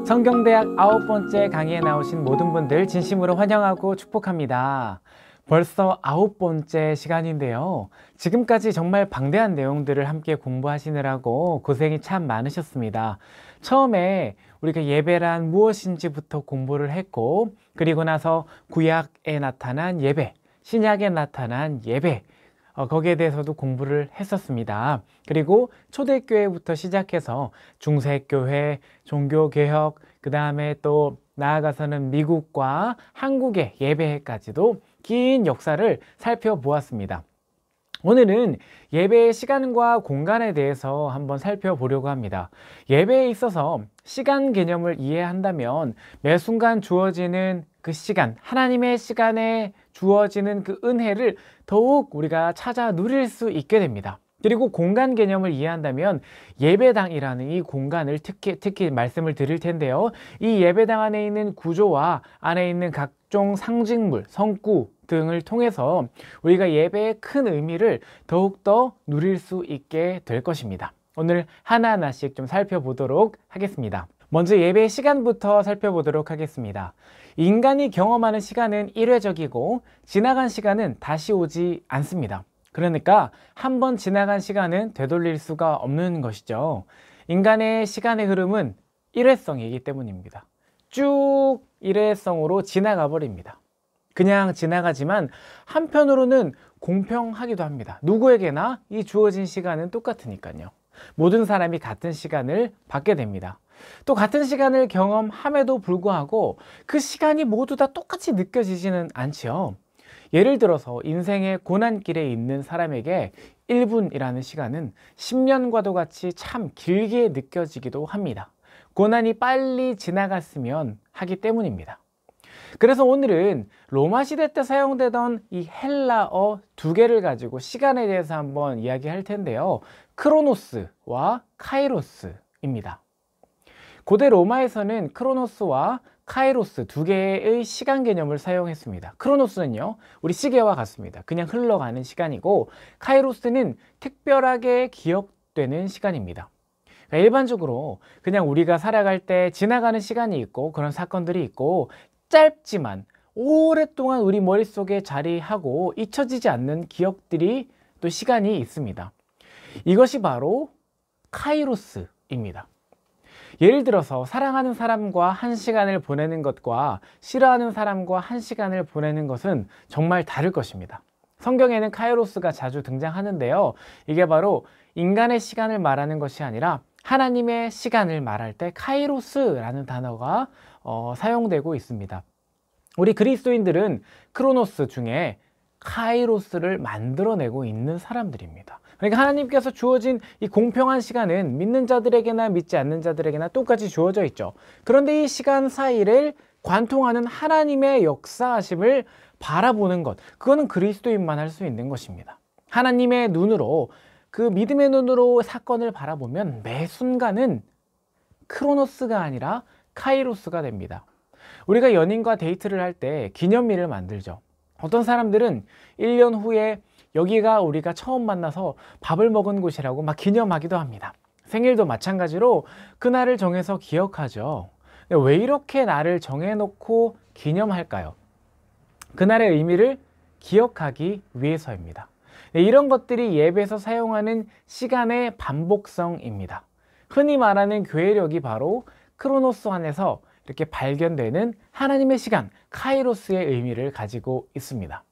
성경대학 9번째 강의에 나오신 모든 분들 진심으로 환영하고 축복합니다. 벌써 9번째 시간인데요. 지금까지 정말 방대한 내용들을 함께 공부하시느라고 고생이 참 많으셨습니다. 처음에 우리가 예배란 무엇인지부터 공부를 했고, 그리고 나서 구약에 나타난 예배, 신약에 나타난 예배, 거기에 대해서도 공부를 했었습니다. 그리고 초대교회부터 시작해서 중세교회, 종교개혁, 그 다음에 또 나아가서는 미국과 한국의 예배까지도 긴 역사를 살펴보았습니다. 오늘은 예배의 시간과 공간에 대해서 한번 살펴보려고 합니다. 예배에 있어서 시간 개념을 이해한다면 매 순간 주어지는 그 시간, 하나님의 시간에 주어지는 그 은혜를 더욱 우리가 찾아 누릴 수 있게 됩니다. 그리고 공간 개념을 이해한다면 예배당이라는 이 공간을 특히 말씀을 드릴 텐데요. 이 예배당 안에 있는 구조와 안에 있는 각종 상징물, 성구 등을 통해서 우리가 예배의 큰 의미를 더욱더 누릴 수 있게 될 것입니다. 오늘 하나하나씩 좀 살펴보도록 하겠습니다. 먼저 예배의 시간부터 살펴보도록 하겠습니다. 인간이 경험하는 시간은 일회적이고 지나간 시간은 다시 오지 않습니다. 그러니까 한번 지나간 시간은 되돌릴 수가 없는 것이죠. 인간의 시간의 흐름은 일회성이기 때문입니다. 쭉 일회성으로 지나가 버립니다. 그냥 지나가지만 한편으로는 공평하기도 합니다. 누구에게나 이 주어진 시간은 똑같으니까요. 모든 사람이 같은 시간을 받게 됩니다. 또 같은 시간을 경험함에도 불구하고 그 시간이 모두 다 똑같이 느껴지지는 않지요. 예를 들어서 인생의 고난길에 있는 사람에게 1분이라는 시간은 10년과도 같이 참 길게 느껴지기도 합니다. 고난이 빨리 지나갔으면 하기 때문입니다. 그래서 오늘은 로마 시대 때 사용되던 이 헬라어 두 개를 가지고 시간에 대해서 한번 이야기할 텐데요. 크로노스와 카이로스입니다. 고대 로마에서는 크로노스와 카이로스 두 개의 시간 개념을 사용했습니다. 크로노스는요, 우리 시계와 같습니다. 그냥 흘러가는 시간이고, 카이로스는 특별하게 기억되는 시간입니다. 그러니까 일반적으로 그냥 우리가 살아갈 때 지나가는 시간이 있고 그런 사건들이 있고, 짧지만 오랫동안 우리 머릿속에 자리하고 잊혀지지 않는 기억들이 또 시간이 있습니다. 이것이 바로 카이로스입니다. 예를 들어서 사랑하는 사람과 1시간을 보내는 것과 싫어하는 사람과 1시간을 보내는 것은 정말 다를 것입니다. 성경에는 카이로스가 자주 등장하는데요. 이게 바로 인간의 시간을 말하는 것이 아니라 하나님의 시간을 말할 때 카이로스라는 단어가 사용되고 있습니다. 우리 그리스도인들은 크로노스 중에 카이로스를 만들어내고 있는 사람들입니다. 그러니까 하나님께서 주어진 이 공평한 시간은 믿는 자들에게나 믿지 않는 자들에게나 똑같이 주어져 있죠. 그런데 이 시간 사이를 관통하는 하나님의 역사하심을 바라보는 것, 그거는 그리스도인만 할 수 있는 것입니다. 하나님의 눈으로, 그 믿음의 눈으로 사건을 바라보면 매 순간은 크로노스가 아니라 카이로스가 됩니다. 우리가 연인과 데이트를 할 때 기념일을 만들죠. 어떤 사람들은 1년 후에 여기가 우리가 처음 만나서 밥을 먹은 곳이라고 막 기념하기도 합니다. 생일도 마찬가지로 그날을 정해서 기억하죠. 근데 왜 이렇게 날을 정해놓고 기념할까요? 그날의 의미를 기억하기 위해서입니다. 이런 것들이 예배에서 사용하는 시간의 반복성입니다. 흔히 말하는 교회력이 바로 크로노스 안에서 이렇게 발견되는 하나님의 시간, 카이로스의 의미를 가지고 있습니다.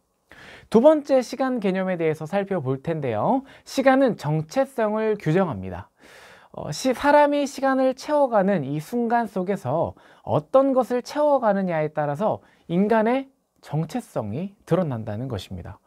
두 번째 시간 개념에 대해서 살펴볼 텐데요. 시간은 정체성을 규정합니다. 사람이 시간을 채워가는 이 순간 속에서 어떤 것을 채워가느냐에 따라서 인간의 정체성이 드러난다는 것입니다.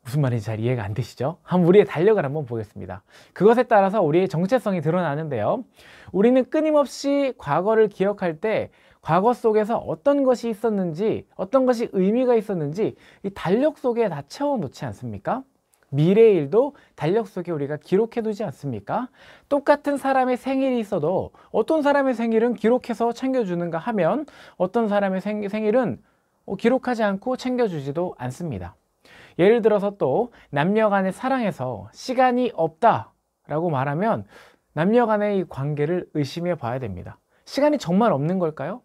무슨 말인지 잘 이해가 안 되시죠? 한번 우리의 달력을 한번 보겠습니다. 그것에 따라서 우리의 정체성이 드러나는데요. 우리는 끊임없이 과거를 기억할 때 과거 속에서 어떤 것이 있었는지, 어떤 것이 의미가 있었는지 이 달력 속에 다 채워놓지 않습니까? 미래의 일도 달력 속에 우리가 기록해 두지 않습니까? 똑같은 사람의 생일이 있어도 어떤 사람의 생일은 기록해서 챙겨주는가 하면 어떤 사람의 생일은 기록하지 않고 챙겨주지도 않습니다. 예를 들어서 또 남녀 간의 사랑에서 시간이 없다라고 말하면 남녀 간의 이 관계를 의심해 봐야 됩니다. 시간이 정말 없는 걸까요?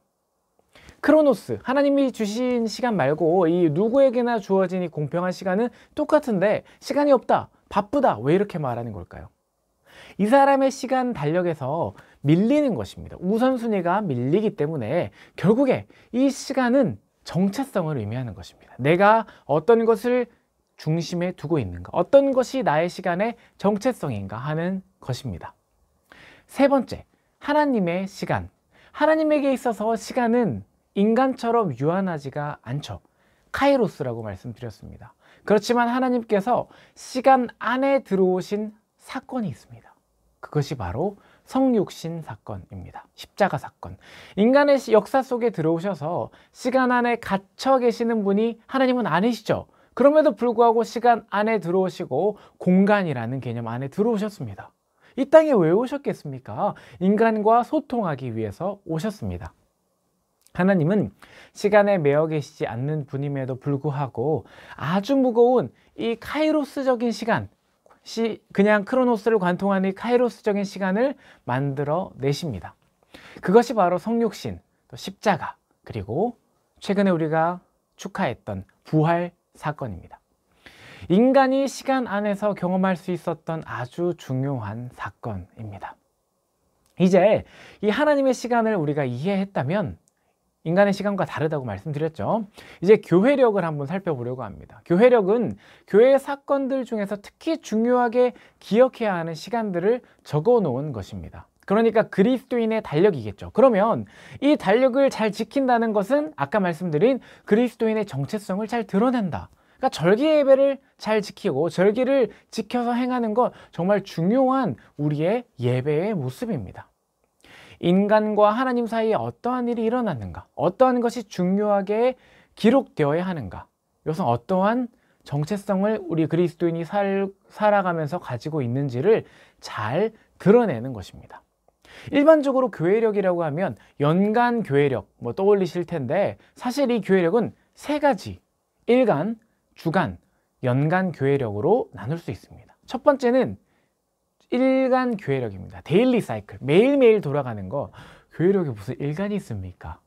크로노스, 하나님이 주신 시간 말고 이 누구에게나 주어진 이 공평한 시간은 똑같은데 시간이 없다, 바쁘다, 왜 이렇게 말하는 걸까요? 이 사람의 시간 달력에서 밀리는 것입니다. 우선순위가 밀리기 때문에 결국에 이 시간은 정체성을 의미하는 것입니다. 내가 어떤 것을 중심에 두고 있는가, 어떤 것이 나의 시간의 정체성인가 하는 것입니다. 세 번째, 하나님의 시간. 하나님에게 있어서 시간은 인간처럼 유한하지가 않죠. 카이로스라고 말씀드렸습니다. 그렇지만 하나님께서 시간 안에 들어오신 사건이 있습니다. 그것이 바로 성육신 사건입니다. 십자가 사건. 인간의 역사 속에 들어오셔서 시간 안에 갇혀 계시는 분이 하나님은 아니시죠. 그럼에도 불구하고 시간 안에 들어오시고 공간이라는 개념 안에 들어오셨습니다. 이 땅에 왜 오셨겠습니까? 인간과 소통하기 위해서 오셨습니다. 하나님은 시간에 매여 계시지 않는 분임에도 불구하고 아주 무거운 이 카이로스적인 시간, 그냥 크로노스를 관통하는 이 카이로스적인 시간을 만들어 내십니다. 그것이 바로 성육신, 또 십자가, 그리고 최근에 우리가 축하했던 부활 사건입니다. 인간이 시간 안에서 경험할 수 있었던 아주 중요한 사건입니다. 이제 이 하나님의 시간을 우리가 이해했다면 인간의 시간과 다르다고 말씀드렸죠. 이제 교회력을 한번 살펴보려고 합니다. 교회력은 교회의 사건들 중에서 특히 중요하게 기억해야 하는 시간들을 적어 놓은 것입니다. 그러니까 그리스도인의 달력이겠죠. 그러면 이 달력을 잘 지킨다는 것은 아까 말씀드린 그리스도인의 정체성을 잘 드러낸다. 그러니까 절기 예배를 잘 지키고 절기를 지켜서 행하는 것 정말 중요한 우리의 예배의 모습입니다. 인간과 하나님 사이에 어떠한 일이 일어났는가, 어떠한 것이 중요하게 기록되어야 하는가, 이것은 어떠한 정체성을 우리 그리스도인이 살아가면서 가지고 있는지를 잘 드러내는 것입니다. 일반적으로 교회력이라고 하면 연간 교회력 떠올리실 텐데 사실 이 교회력은 세 가지, 일간, 주간, 연간 교회력으로 나눌 수 있습니다. 첫 번째는 일간 교회력입니다. 데일리 사이클, 매일매일 돌아가는 거. 교회력이 무슨 일간이 있습니까?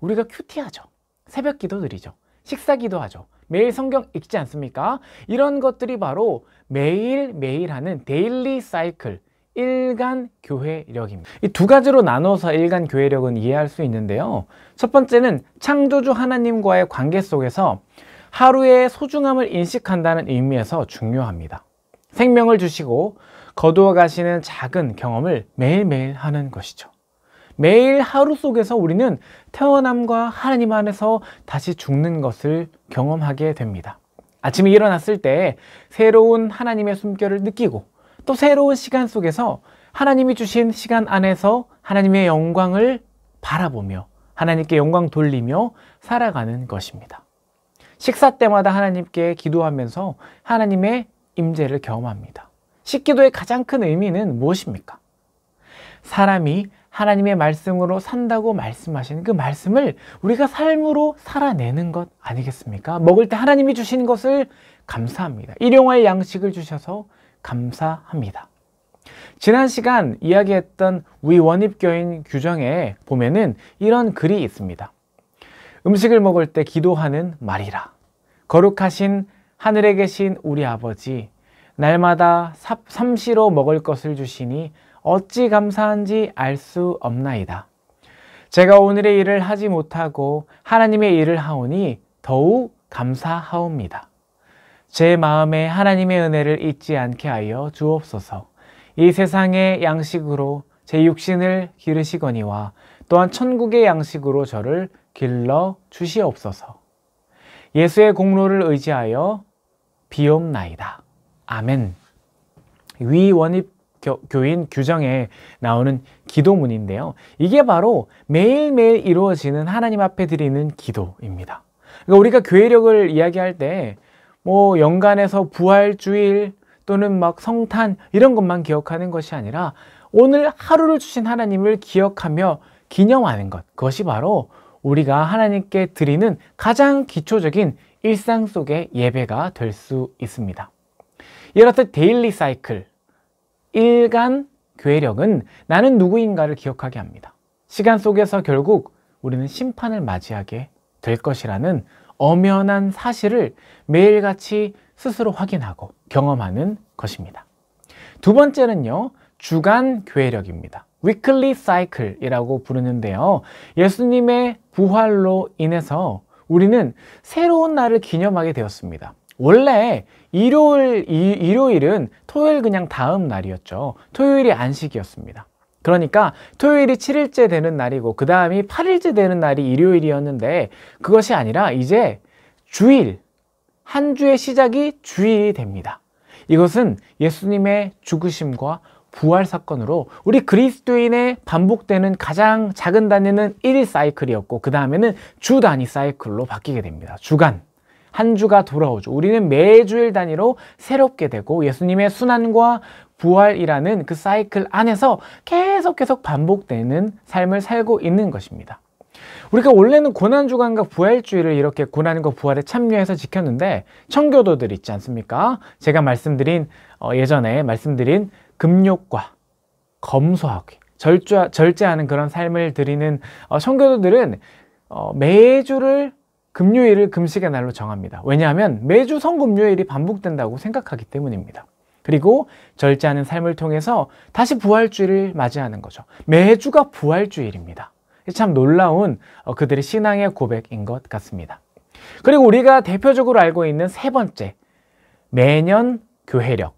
우리가 큐티하죠. 새벽 기도 드리죠. 식사 기도하죠. 매일 성경 읽지 않습니까? 이런 것들이 바로 매일매일 하는 데일리 사이클, 일간 교회력입니다. 이 두 가지로 나눠서 일간 교회력은 이해할 수 있는데요. 첫 번째는 창조주 하나님과의 관계 속에서 하루의 소중함을 인식한다는 의미에서 중요합니다. 생명을 주시고 거두어 가시는 작은 경험을 매일매일 하는 것이죠. 매일 하루 속에서 우리는 태어남과 하나님 안에서 다시 죽는 것을 경험하게 됩니다. 아침에 일어났을 때 새로운 하나님의 숨결을 느끼고 또 새로운 시간 속에서 하나님이 주신 시간 안에서 하나님의 영광을 바라보며 하나님께 영광 돌리며 살아가는 것입니다. 식사 때마다 하나님께 기도하면서 하나님의 임재를 경험합니다. 식기도의 가장 큰 의미는 무엇입니까? 사람이 하나님의 말씀으로 산다고 말씀하신 그 말씀을 우리가 삶으로 살아내는 것 아니겠습니까? 먹을 때 하나님이 주신 것을 감사합니다. 일용할 양식을 주셔서 감사합니다. 지난 시간 이야기했던 우리 원입교인 규정에 보면은 이런 글이 있습니다. 음식을 먹을 때 기도하는 말이라. 거룩하신 하늘에 계신 우리 아버지, 날마다 삼시로 먹을 것을 주시니 어찌 감사한지 알 수 없나이다. 제가 오늘의 일을 하지 못하고 하나님의 일을 하오니 더욱 감사하옵니다. 제 마음에 하나님의 은혜를 잊지 않게 하여 주옵소서. 이 세상의 양식으로 제 육신을 기르시거니와 또한 천국의 양식으로 저를 길러 주시옵소서. 예수의 공로를 의지하여 비옵나이다. 아멘. 위 원입 교인 규정에 나오는 기도문인데요. 이게 바로 매일매일 이루어지는 하나님 앞에 드리는 기도입니다. 그러니까 우리가 교회력을 이야기할 때 연간에서 부활주일 또는 성탄 이런 것만 기억하는 것이 아니라 오늘 하루를 주신 하나님을 기억하며 기념하는 것, 그것이 바로 우리가 하나님께 드리는 가장 기초적인 일상 속의 예배가 될 수 있습니다. 이렇듯 데일리 사이클, 일간 교회력은 나는 누구인가를 기억하게 합니다. 시간 속에서 결국 우리는 심판을 맞이하게 될 것이라는 엄연한 사실을 매일같이 스스로 확인하고 경험하는 것입니다. 두 번째는요, 주간 교회력입니다. Weekly Cycle이라고 부르는데요. 예수님의 부활로 인해서 우리는 새로운 날을 기념하게 되었습니다. 원래 일요일은 토요일 그냥 다음 날이었죠. 토요일이 안식이었습니다. 그러니까 토요일이 7일째 되는 날이고 그 다음이 8일째 되는 날이 일요일이었는데, 그것이 아니라 이제 주일, 한 주의 시작이 주일이 됩니다. 이것은 예수님의 죽으심과 부활 사건으로 우리 그리스도인의 반복되는 가장 작은 단위는 1일 사이클이었고, 그 다음에는 주 단위 사이클로 바뀌게 됩니다. 주간, 한 주가 돌아오죠. 우리는 매주일 단위로 새롭게 되고 예수님의 순환과 부활이라는 그 사이클 안에서 계속 반복되는 삶을 살고 있는 것입니다. 우리가 원래는 고난주간과 부활주일을 이렇게 고난과 부활에 참여해서 지켰는데, 청교도들 있지 않습니까? 제가 예전에 말씀드린 금욕과 검소하게 절제하는 그런 삶을 드리는 청교도들은 매주를 금요일을 금식의 날로 정합니다. 왜냐하면 매주 성금요일이 반복된다고 생각하기 때문입니다. 그리고 절제하는 삶을 통해서 다시 부활주일을 맞이하는 거죠. 매주가 부활주일입니다. 참 놀라운 그들의 신앙의 고백인 것 같습니다. 그리고 우리가 대표적으로 알고 있는 세 번째, 매년 교회력,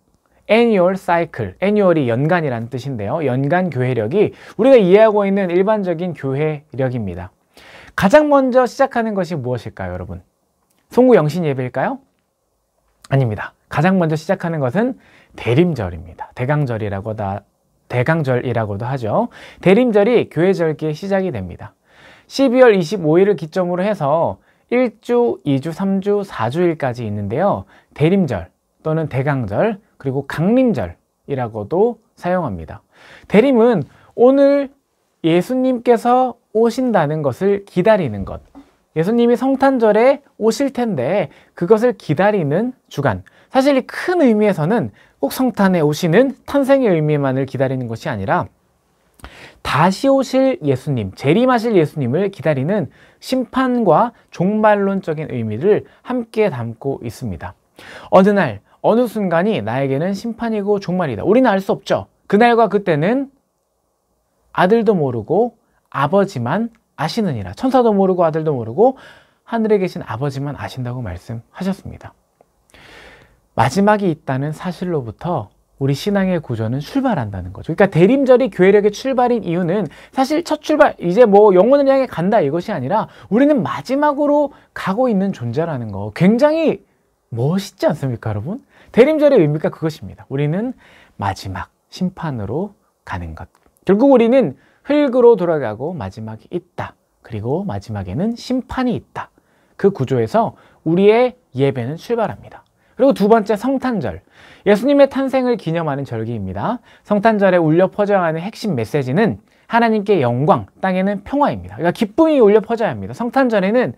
annual cycle, annual이 연간이라는 뜻인데요. 연간 교회력이 우리가 이해하고 있는 일반적인 교회력입니다. 가장 먼저 시작하는 것이 무엇일까요, 여러분? 송구 영신 예배일까요? 아닙니다. 가장 먼저 시작하는 것은 대림절입니다. 대강절이라고도 하죠. 대림절이 교회절기의 시작이 됩니다. 12월 25일을 기점으로 해서 1주, 2주, 3주, 4주일까지 있는데요. 대림절 또는 대강절, 그리고 강림절이라고도 사용합니다. 대림은 오늘 예수님께서 오신다는 것을 기다리는 것, 예수님이 성탄절에 오실 텐데 그것을 기다리는 주간. 사실 이 큰 의미에서는 꼭 성탄에 오시는 탄생의 의미만을 기다리는 것이 아니라 다시 오실 예수님, 재림하실 예수님을 기다리는 심판과 종말론적인 의미를 함께 담고 있습니다. 어느 날, 어느 순간이 나에게는 심판이고 종말이다. 우리는 알 수 없죠. 그날과 그때는 아들도 모르고 아버지만 아시느니라. 천사도 모르고 아들도 모르고 하늘에 계신 아버지만 아신다고 말씀하셨습니다. 마지막이 있다는 사실로부터 우리 신앙의 구조는 출발한다는 거죠. 그러니까 대림절이 교회력의 출발인 이유는 사실 첫 출발, 이제 영혼을 향해 간다 이것이 아니라 우리는 마지막으로 가고 있는 존재라는 거, 굉장히 멋있지 않습니까, 여러분? 대림절의 의미가 그것입니다. 우리는 마지막 심판으로 가는 것. 결국 우리는 흙으로 돌아가고 마지막이 있다. 그리고 마지막에는 심판이 있다. 그 구조에서 우리의 예배는 출발합니다. 그리고 두 번째, 성탄절. 예수님의 탄생을 기념하는 절기입니다. 성탄절에 울려 퍼져야 하는 핵심 메시지는 하나님께 영광, 땅에는 평화입니다. 그러니까 기쁨이 울려 퍼져야 합니다. 성탄절에는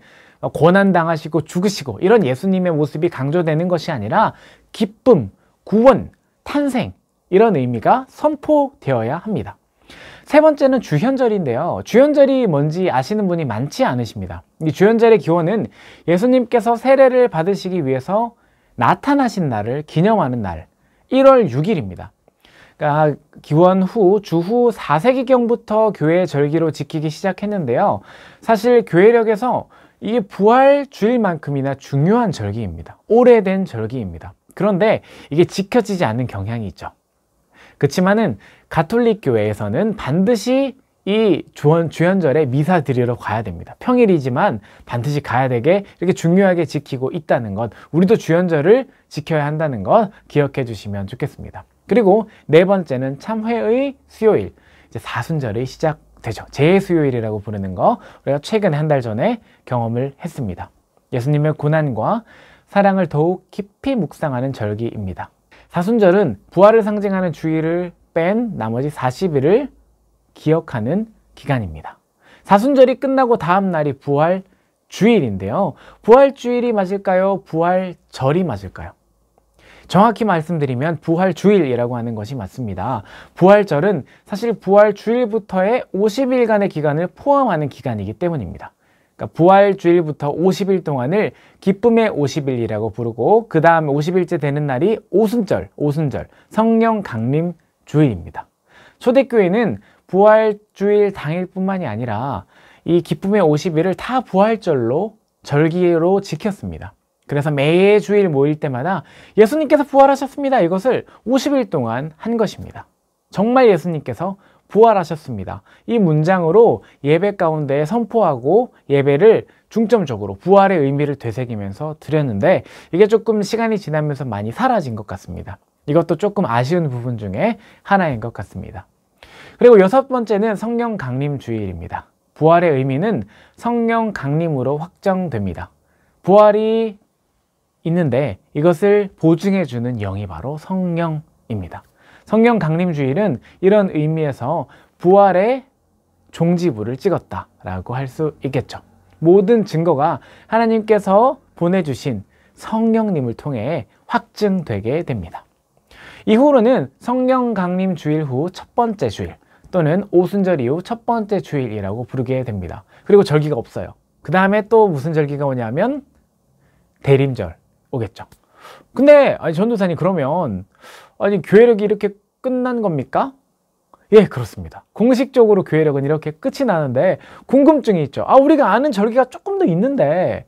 고난당하시고 죽으시고 이런 예수님의 모습이 강조되는 것이 아니라 기쁨, 구원, 탄생, 이런 의미가 선포되어야 합니다. 세 번째는 주현절인데요. 주현절이 뭔지 아시는 분이 많지 않으십니다. 이 주현절의 기원은 예수님께서 세례를 받으시기 위해서 나타나신 날을 기념하는 날, 1월 6일입니다. 그러니까 기원 후 주후 4세기경부터 교회 절기로 지키기 시작했는데요. 사실 교회력에서 이게 부활 주일만큼이나 중요한 절기입니다. 오래된 절기입니다. 그런데 이게 지켜지지 않는 경향이 있죠. 그렇지만은 가톨릭 교회에서는 반드시 이 주현절에 미사 드리러 가야 됩니다. 평일이지만 반드시 가야 되게 이렇게 중요하게 지키고 있다는 것, 우리도 주현절을 지켜야 한다는 것 기억해 주시면 좋겠습니다. 그리고 네 번째는 참회의 수요일, 이제 사순절이 시작되죠. 제수요일이라고 부르는 거, 우리가 최근에 한 달 전에 경험을 했습니다. 예수님의 고난과 사랑을 더욱 깊이 묵상하는 절기입니다. 사순절은 부활을 상징하는 주일을 뺀 나머지 40일을 기억하는 기간입니다. 사순절이 끝나고 다음 날이 부활 주일인데요. 부활 주일이 맞을까요? 부활절이 맞을까요? 정확히 말씀드리면 부활주일이라고 하는 것이 맞습니다. 부활절은 사실 부활주일부터의 50일간의 기간을 포함하는 기간이기 때문입니다. 그러니까 부활주일부터 50일 동안을 기쁨의 50일이라고 부르고 그 다음 50일째 되는 날이 오순절, 성령 강림 주일입니다. 초대교회는 부활주일 당일뿐만이 아니라 이 기쁨의 50일을 다 부활절로 절기로 지켰습니다. 그래서 매주일 모일 때마다 예수님께서 부활하셨습니다. 이것을 50일 동안 한 것입니다. 정말 예수님께서 부활하셨습니다. 이 문장으로 예배 가운데 선포하고 예배를 중점적으로 부활의 의미를 되새기면서 드렸는데 이게 조금 시간이 지나면서 많이 사라진 것 같습니다. 이것도 조금 아쉬운 부분 중에 하나인 것 같습니다. 그리고 여섯 번째는 성령 강림 주일입니다. 부활의 의미는 성령 강림으로 확정됩니다. 부활이 있는데 이것을 보증해 주는 영이 바로 성령입니다. 성령 강림 주일은 이런 의미에서 부활의 종지부를 찍었다라고 할 수 있겠죠. 모든 증거가 하나님께서 보내주신 성령님을 통해 확증되게 됩니다. 이후로는 성령 강림 주일 후 첫 번째 주일 또는 오순절 이후 첫 번째 주일이라고 부르게 됩니다. 그리고 절기가 없어요. 그 다음에 또 무슨 절기가 오냐면 대림절 오겠죠. 근데 전도사님 그러면 교회력이 이렇게 끝난 겁니까? 예, 그렇습니다. 공식적으로 교회력은 이렇게 끝이 나는데 궁금증이 있죠. 우리가 아는 절기가 조금 더 있는데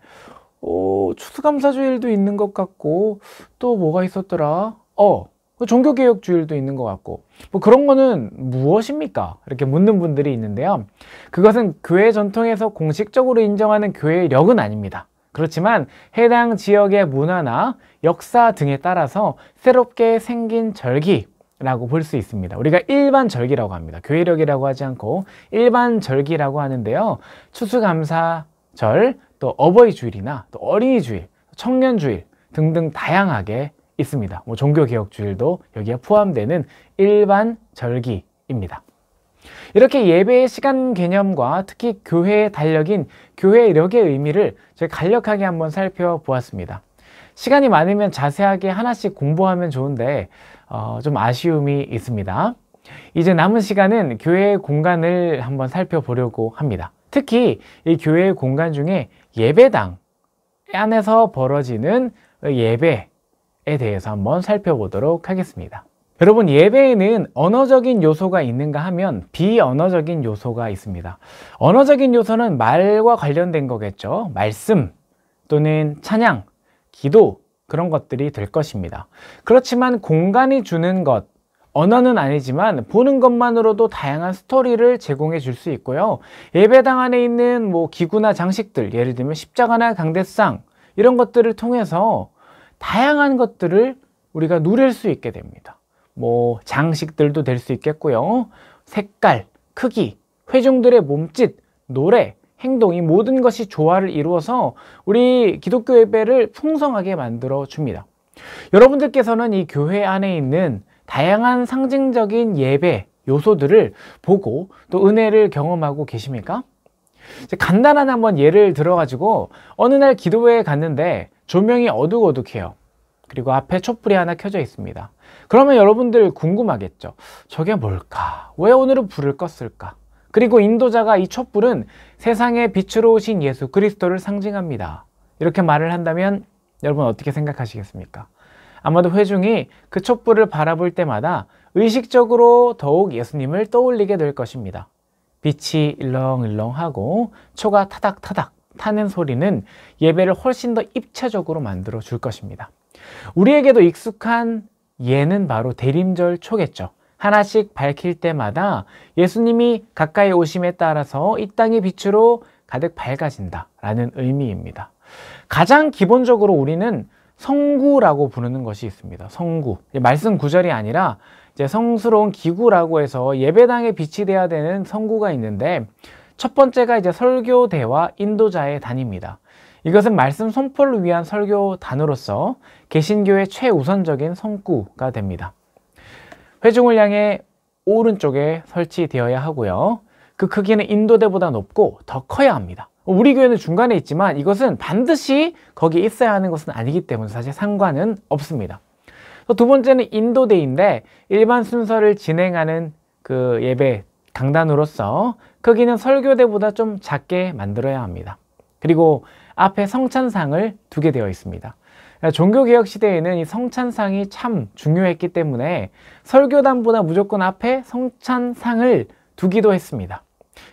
추수감사주일도 있는 것 같고 또 뭐가 있었더라? 종교개혁주일도 있는 것 같고 뭐 그런 거는 무엇입니까? 이렇게 묻는 분들이 있는데요. 그것은 교회 전통에서 공식적으로 인정하는 교회력은 아닙니다. 그렇지만 해당 지역의 문화나 역사 등에 따라서 새롭게 생긴 절기라고 볼 수 있습니다. 우리가 일반 절기라고 합니다. 교회력이라고 하지 않고 일반 절기라고 하는데요. 추수감사절, 또 어버이주일이나 또 어린이주일, 청년주일 등등 다양하게 있습니다. 뭐 종교개혁주일도 여기에 포함되는 일반 절기입니다. 이렇게 예배의 시간 개념과 특히 교회의 달력인 교회력의 의미를 저희가 간략하게 한번 살펴보았습니다. 시간이 많으면 자세하게 하나씩 공부하면 좋은데 좀 아쉬움이 있습니다. 이제 남은 시간은 교회의 공간을 한번 살펴보려고 합니다. 특히 이 교회의 공간 중에 예배당 안에서 벌어지는 예배에 대해서 한번 살펴보도록 하겠습니다. 여러분, 예배에는 언어적인 요소가 있는가 하면 비언어적인 요소가 있습니다. 언어적인 요소는 말과 관련된 거겠죠. 말씀 또는 찬양, 기도 그런 것들이 될 것입니다. 그렇지만 공간이 주는 것, 언어는 아니지만 보는 것만으로도 다양한 스토리를 제공해 줄 수 있고요. 예배당 안에 있는 뭐 기구나 장식들, 예를 들면 십자가나 강대상 이런 것들을 통해서 다양한 것들을 우리가 누릴 수 있게 됩니다. 뭐 장식들도 될 수 있겠고요. 색깔, 크기, 회중들의 몸짓, 노래, 행동, 이 모든 것이 조화를 이루어서 우리 기독교 예배를 풍성하게 만들어 줍니다. 여러분들께서는 이 교회 안에 있는 다양한 상징적인 예배 요소들을 보고 또 은혜를 경험하고 계십니까? 간단한 한번 예를 들어가지고 어느 날 기도회에 갔는데 조명이 어둑어둑해요. 그리고 앞에 촛불이 하나 켜져 있습니다. 그러면 여러분들 궁금하겠죠. 저게 뭘까? 왜 오늘은 불을 껐을까? 그리고 인도자가 이 촛불은 세상의 빛으로 오신 예수 그리스도를 상징합니다. 이렇게 말을 한다면 여러분 어떻게 생각하시겠습니까? 아마도 회중이 그 촛불을 바라볼 때마다 의식적으로 더욱 예수님을 떠올리게 될 것입니다. 빛이 일렁일렁하고 초가 타닥타닥 타는 소리는 예배를 훨씬 더 입체적으로 만들어 줄 것입니다. 우리에게도 익숙한 예는 바로 대림절 초겠죠. 하나씩 밝힐 때마다 예수님이 가까이 오심에 따라서 이 땅의 빛으로 가득 밝아진다 라는 의미입니다. 가장 기본적으로 우리는 성구라고 부르는 것이 있습니다. 성구. 말씀 구절이 아니라 이제 성스러운 기구라고 해서 예배당에 빛이 돼야 되는 성구가 있는데 첫 번째가 이제 설교대와 인도자의 단입니다. 이것은 말씀 선포를 위한 설교단으로서 개신교의 최우선적인 성구가 됩니다. 회중을 향해 오른쪽에 설치되어야 하고요. 그 크기는 인도대보다 높고 더 커야 합니다. 우리 교회는 중간에 있지만 이것은 반드시 거기에 있어야 하는 것은 아니기 때문에 사실 상관은 없습니다. 또 두 번째는 인도데이인데 일반 순서를 진행하는 그 예배 강단으로서 크기는 설교대보다 좀 작게 만들어야 합니다. 그리고 앞에 성찬상을 두게 되어 있습니다. 종교개혁 시대에는 이 성찬상이 참 중요했기 때문에 설교단보다 무조건 앞에 성찬상을 두기도 했습니다.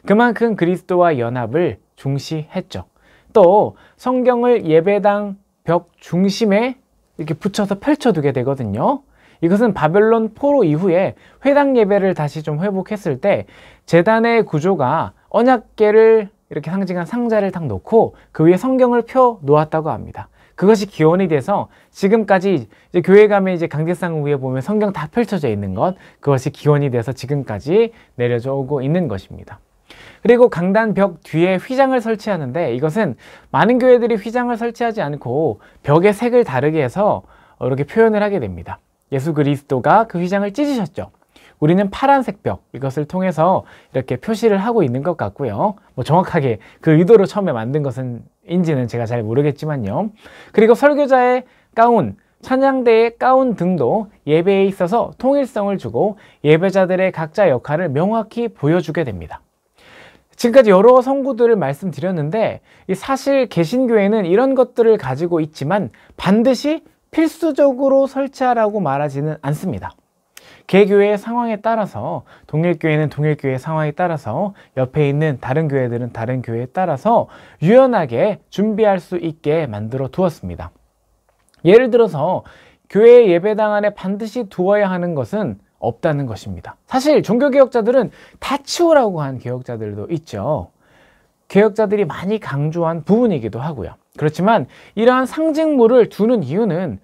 그만큼 그리스도와 연합을 중시했죠. 또 성경을 예배당 벽 중심에 이렇게 붙여서 펼쳐두게 되거든요. 이것은 바벨론 포로 이후에 회당 예배를 다시 좀 회복했을 때 제단의 구조가 언약궤를 이렇게 상징한 상자를 딱 놓고 그 위에 성경을 펴 놓았다고 합니다. 그것이 기원이 돼서 지금까지 이제 교회 가면 이제 강제상 위에 보면 성경 다 펼쳐져 있는 것, 그것이 기원이 돼서 지금까지 내려져 오고 있는 것입니다. 그리고 강단 벽 뒤에 휘장을 설치하는데 이것은 많은 교회들이 휘장을 설치하지 않고 벽의 색을 다르게 해서 이렇게 표현을 하게 됩니다. 예수 그리스도가 그 휘장을 찢으셨죠. 우리는 파란색 벽, 이것을 통해서 이렇게 표시를 하고 있는 것 같고요. 뭐 정확하게 그 의도로 처음에 만든 것은 인지는 제가 잘 모르겠지만요. 그리고 설교자의 가운, 찬양대의 가운 등도 예배에 있어서 통일성을 주고 예배자들의 각자 역할을 명확히 보여주게 됩니다. 지금까지 여러 성구들을 말씀드렸는데 사실 개신교회는 이런 것들을 가지고 있지만 반드시 필수적으로 설치하라고 말하지는 않습니다. 개교회의 상황에 따라서 동일교회는 동일교회의 상황에 따라서 옆에 있는 다른 교회들은 다른 교회에 따라서 유연하게 준비할 수 있게 만들어 두었습니다. 예를 들어서 교회 예배당 안에 반드시 두어야 하는 것은 없다는 것입니다. 사실 종교개혁자들은 다 치우라고 한 개혁자들도 있죠. 개혁자들이 많이 강조한 부분이기도 하고요. 그렇지만 이러한 상징물을 두는 이유는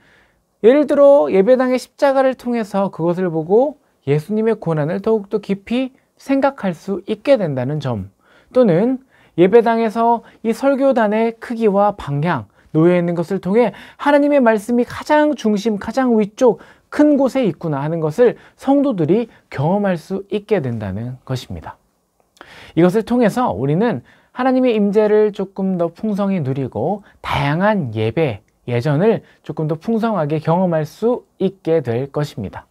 예를 들어 예배당의 십자가를 통해서 그것을 보고 예수님의 고난을 더욱더 깊이 생각할 수 있게 된다는 점, 또는 예배당에서 이 설교단의 크기와 방향, 놓여 있는 것을 통해 하나님의 말씀이 가장 중심, 가장 위쪽 큰 곳에 있구나 하는 것을 성도들이 경험할 수 있게 된다는 것입니다. 이것을 통해서 우리는 하나님의 임재를 조금 더 풍성히 누리고 다양한 예배, 예전을 조금 더 풍성하게 경험할 수 있게 될 것입니다.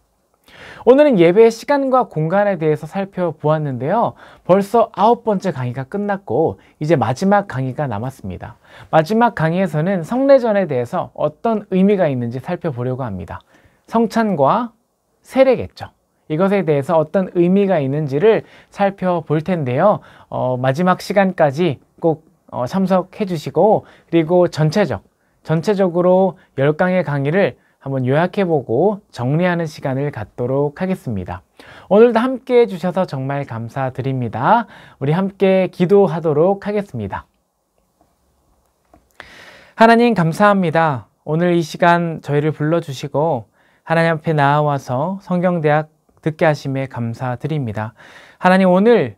오늘은 예배의 시간과 공간에 대해서 살펴보았는데요. 벌써 9번째 강의가 끝났고 이제 마지막 강의가 남았습니다. 마지막 강의에서는 성례전에 대해서 어떤 의미가 있는지 살펴보려고 합니다. 성찬과 세례겠죠. 이것에 대해서 어떤 의미가 있는지를 살펴볼 텐데요. 마지막 시간까지 꼭 참석해 주시고, 그리고 전체적으로 10강의 강의를 한번 요약해보고 정리하는 시간을 갖도록 하겠습니다. 오늘도 함께 해주셔서 정말 감사드립니다. 우리 함께 기도하도록 하겠습니다. 하나님 감사합니다. 오늘 이 시간 저희를 불러주시고 하나님 앞에 나와서 성경대학 듣게 하심에 감사드립니다. 하나님, 오늘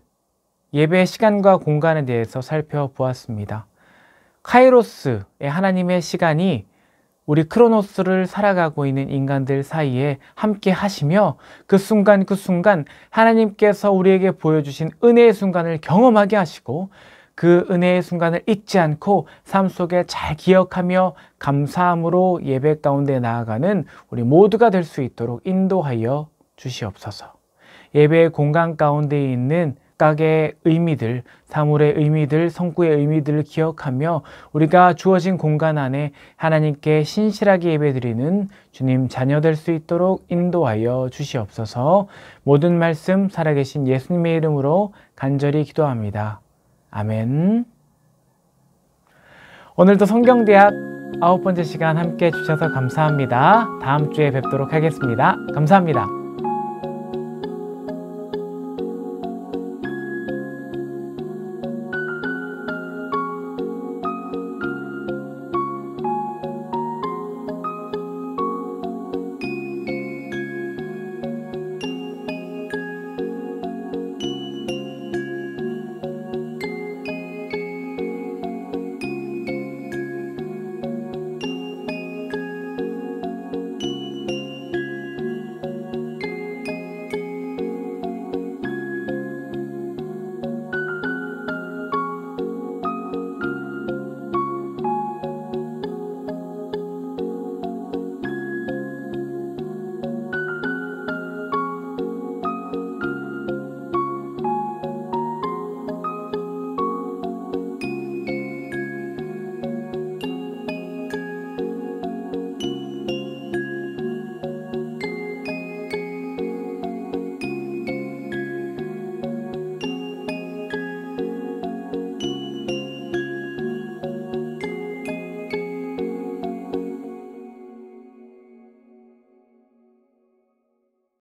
예배 시간과 공간에 대해서 살펴보았습니다. 카이로스의 하나님의 시간이 우리 크로노스를 살아가고 있는 인간들 사이에 함께 하시며 그 순간 그 순간 하나님께서 우리에게 보여주신 은혜의 순간을 경험하게 하시고 그 은혜의 순간을 잊지 않고 삶 속에 잘 기억하며 감사함으로 예배 가운데 나아가는 우리 모두가 될 수 있도록 인도하여 주시옵소서. 예배의 공간 가운데 있는 각의 의미들, 사물의 의미들, 성구의 의미들을 기억하며 우리가 주어진 공간 안에 하나님께 신실하게 예배드리는 주님 자녀 될 수 있도록 인도하여 주시옵소서. 모든 말씀 살아계신 예수님의 이름으로 간절히 기도합니다. 아멘. 오늘도 성경대학 9번째 시간 함께 해주셔서 감사합니다. 다음 주에 뵙도록 하겠습니다. 감사합니다.